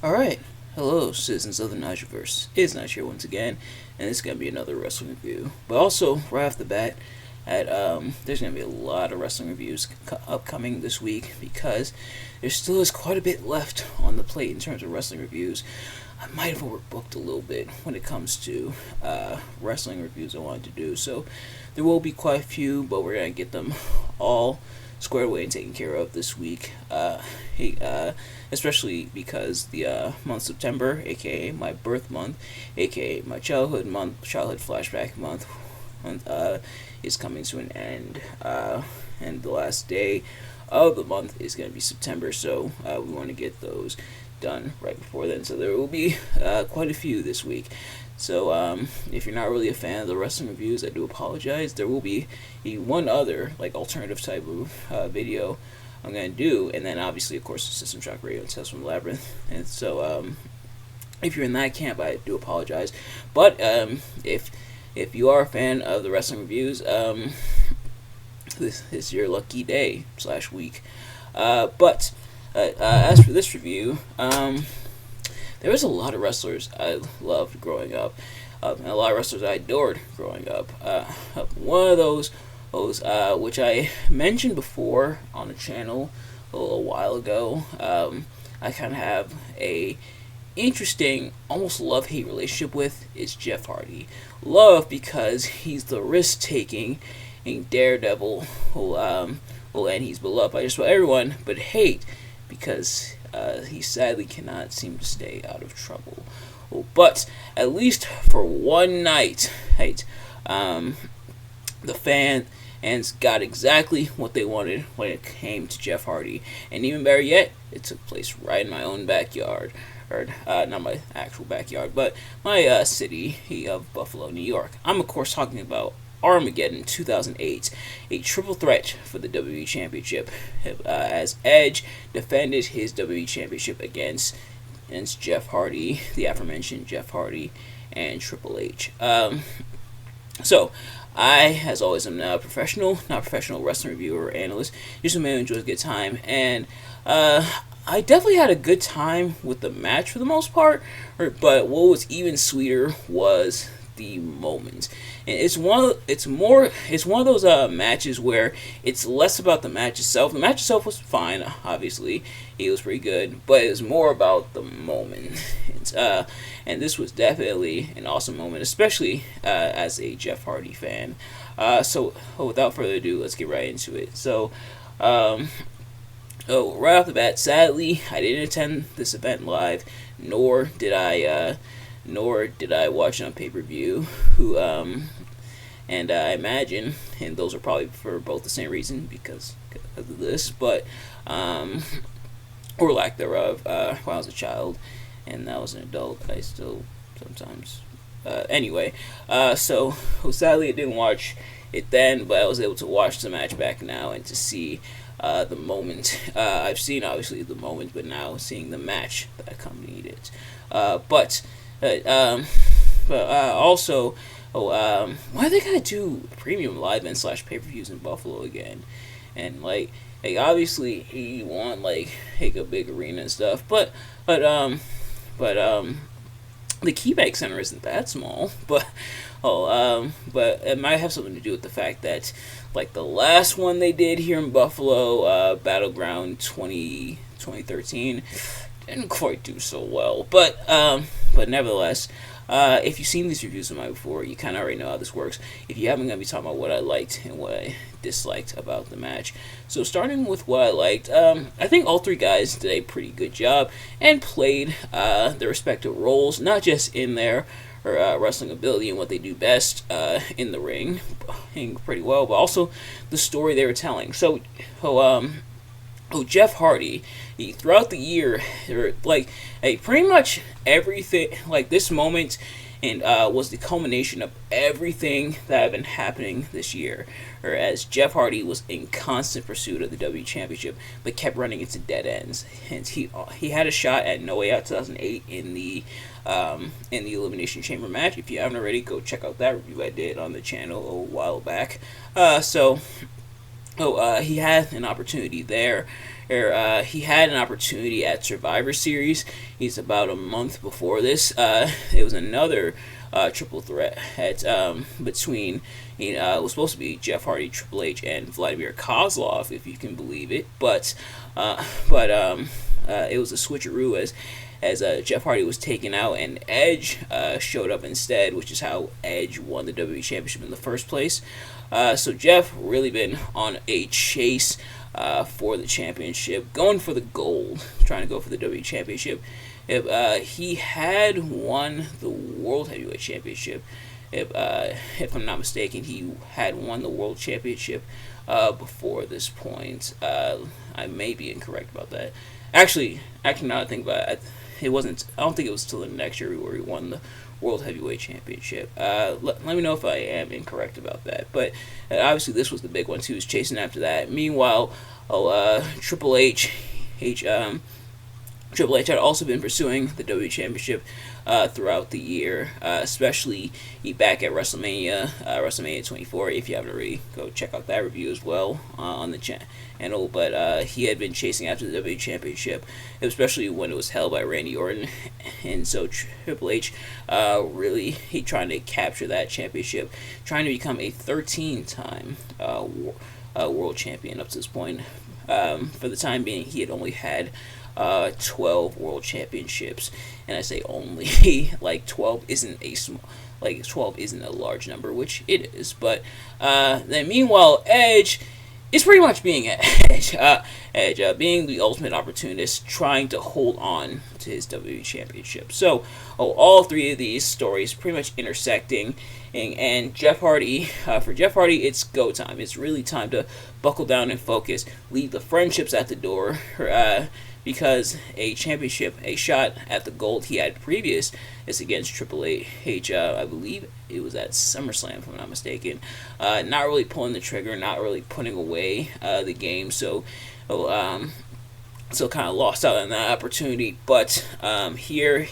Alright, hello citizens of the Nigelverse. It's Nigel here once again, and it's going to be another wrestling review. But also, right off the bat, there's going to be a lot of wrestling reviews upcoming this week because there still is quite a bit left on the plate in terms of wrestling reviews. I might have overbooked a little bit when it comes to wrestling reviews I wanted to do, so there will be quite a few, but we're going to get them all squared away and taken care of this week. Especially because the month of September, aka my birth month, aka my childhood flashback month, is coming to an end. And the last day of the month is going to be September, so we want to get those done right before then. So there will be quite a few this week. So if you're not really a fan of the wrestling reviews, I do apologize. There will be one other alternative type of video I'm gonna do, and then obviously, of course, System Shock Radio and Tales from the Labyrinth. And so if you're in that camp, I do apologize. But if you are a fan of the wrestling reviews, this is your lucky day / week. But as for this review, there was a lot of wrestlers I loved growing up, and a lot of wrestlers I adored growing up. One of those, which I mentioned before on the channel a little while ago, I kind of have a interesting, almost love-hate relationship with, is Jeff Hardy. Love because he's the risk-taking daredevil, and he's beloved by just about everyone, but hate because he sadly cannot seem to stay out of trouble. But at least for one night, the fans got exactly what they wanted when it came to Jeff Hardy. And even better yet, it took place right in my own backyard. Or, not my actual backyard, but my city of Buffalo, New York. I'm, of course, talking about Armageddon 2008, a triple threat for the WWE Championship, as Edge defended his WWE Championship against Jeff Hardy, the aforementioned Jeff Hardy, and Triple H. So, I, as always, am not a professional wrestling reviewer or analyst, just a man who enjoys a good time, and I definitely had a good time with the match for the most part, but what was even sweeter was the moment. And it's one of those matches where it's less about the match itself. The match itself was fine, obviously. It was pretty good, but it was more about the moment. And this was definitely an awesome moment, especially as a Jeff Hardy fan. So without further ado, let's get right into it. So right off the bat, sadly, I didn't attend this event live, nor did I watch it on pay-per-view. And I imagine, and those are probably for both the same reason, because of this, but or lack thereof. When I was a child, and now as an adult, I still sometimes. Anyway, so sadly I didn't watch it then, but I was able to watch the match back now and to see the moment. I've seen obviously the moment, but now seeing the match that accompanied it. But also, why are they gonna do premium live and / pay-per-views in Buffalo again? And obviously you want a big arena and stuff, but the KeyBank Center isn't that small, but it might have something to do with the fact that the last one they did here in Buffalo, Battleground 2013, didn't quite do so well, but nevertheless, if you've seen these reviews of mine before, you kind of already know how this works. If you haven't, I'm going to be talking about what I liked and what I disliked about the match. So starting with what I liked, I think all three guys did a pretty good job and played their respective roles, not just in their wrestling ability and what they do best in the ring, pretty well, but also the story they were telling. So, Jeff Hardy, throughout the year, pretty much everything, this moment, and was the culmination of everything that had been happening this year. Or as Jeff Hardy was in constant pursuit of the WWE Championship, but kept running into dead ends. And he had a shot at No Way Out 2008 in the Elimination Chamber match. If you haven't already, go check out that review I did on the channel a while back. He had an opportunity there, He had an opportunity at Survivor Series. He's about a month before this. It was another triple threat between it was supposed to be Jeff Hardy, Triple H, and Vladimir Kozlov, if you can believe it. But it was a switcheroo as Jeff Hardy was taken out and Edge showed up instead, which is how Edge won the WWE Championship in the first place. So Jeff really been on a chase for the championship, going for the gold, trying to go for the WWE Championship. He had won the World Heavyweight Championship. If I'm not mistaken, he had won the World Championship before this point. I may be incorrect about that. Actually, now that I think about it, it wasn't. I don't think it was till the next year where he won the World Heavyweight Championship. Let me know if I am incorrect about that. But obviously, this was the big one too. He was chasing after that. Meanwhile, Triple H had also been pursuing the WWE Championship throughout the year, especially back at WrestleMania 24. If you haven't already, go check out that review as well on the channel. But he had been chasing after the WWE Championship, especially when it was held by Randy Orton, and so Triple H really trying to capture that championship, trying to become a 13-time world champion up to this point. For the time being, he had only had 12 world championships, and I say only, like 12 isn't a large number, which it is. But then meanwhile, Edge is pretty much being Edge, being the ultimate opportunist, trying to hold on to his WWE Championship. So all three of these stories pretty much intersecting, and Jeff Hardy, for Jeff Hardy, it's go time. It's really time to buckle down and focus, leave the friendships at the door, because a championship, a shot at the gold he had previous is against Triple H. I believe it was at SummerSlam, if I'm not mistaken. Not really pulling the trigger, not really putting away the game, so kind of lost out on that opportunity. But here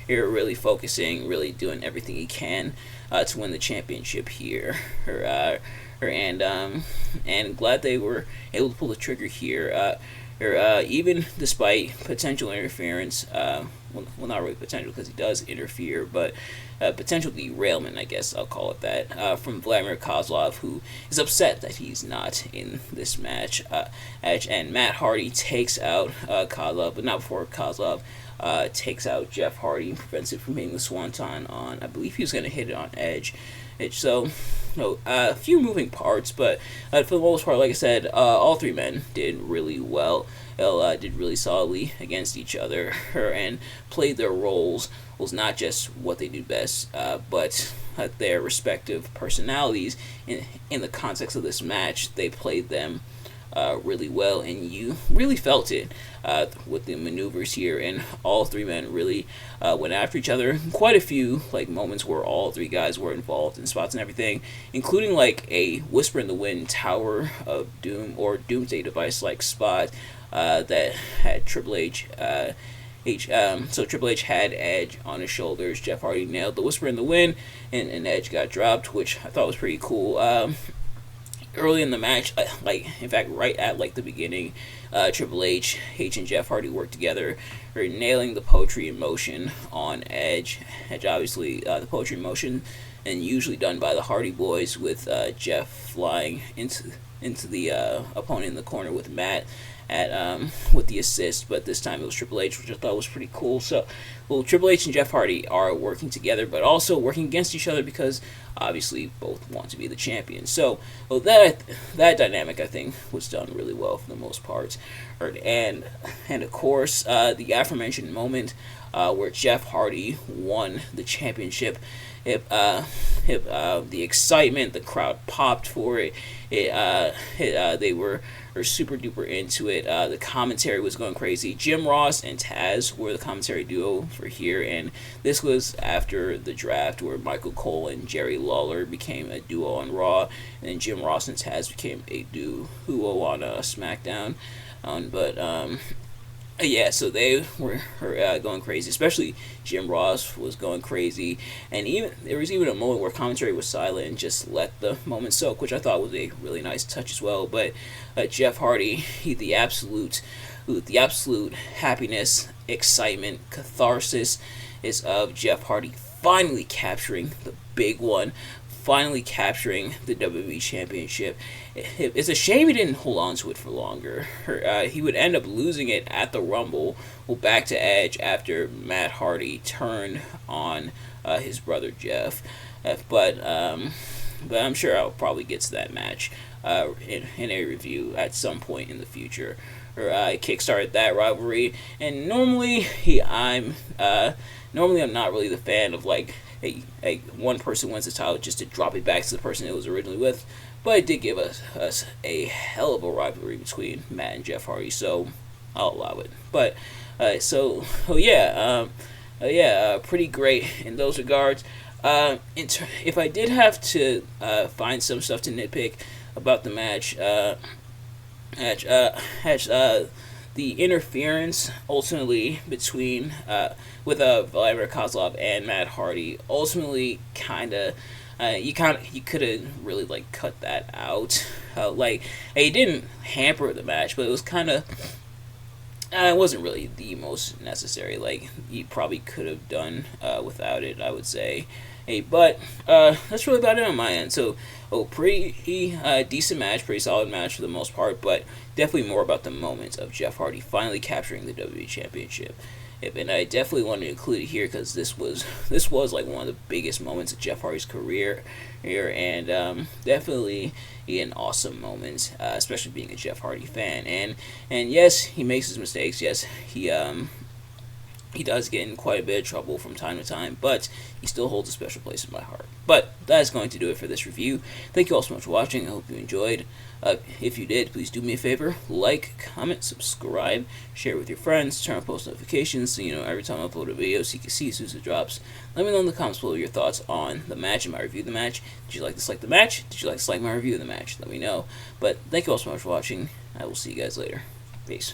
really focusing, really doing everything he can to win the championship here. And glad they were able to pull the trigger here. Even despite potential interference, well, not really potential because he does interfere, but potential derailment, I guess I'll call it that, from Vladimir Kozlov, who is upset that he's not in this match. And Matt Hardy takes out Kozlov, but not before Kozlov takes out Jeff Hardy and prevents it from hitting the Swanton on, I believe he was going to hit it on Edge. So, a few moving parts, but for the most part, like I said, all three men did really well. Did really solidly against each other and played their roles. Was not just what they do best, but their respective personalities in the context of this match. They played them really well, and you really felt it with the maneuvers here, and all three men really went after each other. Quite a few moments where all three guys were involved in spots and everything, including a Whisper in the Wind Tower of Doom or Doomsday Device spot that had Triple H. So Triple H had Edge on his shoulders. Jeff Hardy nailed the Whisper in the Wind, and Edge got dropped, which I thought was pretty cool. Early in the match, in fact, right at the beginning, Triple H and Jeff Hardy worked together, nailing the poetry in motion on Edge. Edge, obviously, the poetry in motion, and usually done by the Hardy Boys, with Jeff flying into the opponent in the corner with Matt with the assist, but this time it was Triple H, which I thought was pretty cool. So, Triple H and Jeff Hardy are working together, but also working against each other because obviously both want to be the champions. So, that dynamic, I think, was done really well for the most part. And of course, the aforementioned moment where Jeff Hardy won the championship. The excitement, the crowd popped for it. They were super duper into it. The commentary was going crazy. Jim Ross and Taz were the commentary duo for here, and this was after the draft where Michael Cole and Jerry Lawler became a duo on Raw, and then Jim Ross and Taz became a duo on SmackDown. Yeah, so they were going crazy, especially Jim Ross was going crazy, and even there was even a moment where commentary was silent and just let the moment soak, which I thought was a really nice touch as well. But Jeff Hardy, the absolute happiness, excitement, catharsis is of Jeff Hardy finally capturing the big one, finally capturing the WWE Championship. It's a shame he didn't hold on to it for longer. He would end up losing it at the Rumble, back to Edge after Matt Hardy turned on his brother Jeff. But I'm sure I'll probably get to that match in a review at some point in the future. Or kickstarted that rivalry, and normally I'm not really the fan of like a one person wins the title just to drop it back to the person it was originally with, but it did give us a hell of a rivalry between Matt and Jeff Hardy, so I'll allow it. But pretty great in those regards. If I did have to find some stuff to nitpick about the match, the interference ultimately between with Vladimir Kozlov and Matt Hardy ultimately you could have really like cut that out. It didn't hamper the match, but it was kind of it wasn't really the most necessary. Like you probably could have done without it, I would say. But that's really about it on my end. So, pretty decent match, pretty solid match for the most part, but definitely more about the moment of Jeff Hardy finally capturing the WWE Championship. And I definitely wanted to include it here because this was like one of the biggest moments of Jeff Hardy's career here, and definitely an awesome moment, especially being a Jeff Hardy fan. And yes, he makes his mistakes. Yes, he does get in quite a bit of trouble from time to time, but he still holds a special place in my heart. But that is going to do it for this review. Thank you all so much for watching. I hope you enjoyed. If you did, please do me a favor. Like, comment, subscribe, share with your friends, turn on post notifications so you know every time I upload a video so you can see as soon as it drops. Let me know in the comments below your thoughts on the match and my review of the match. Did you like to dislike the match? Did you like to dislike my review of the match? Let me know. But thank you all so much for watching. I will see you guys later. Peace.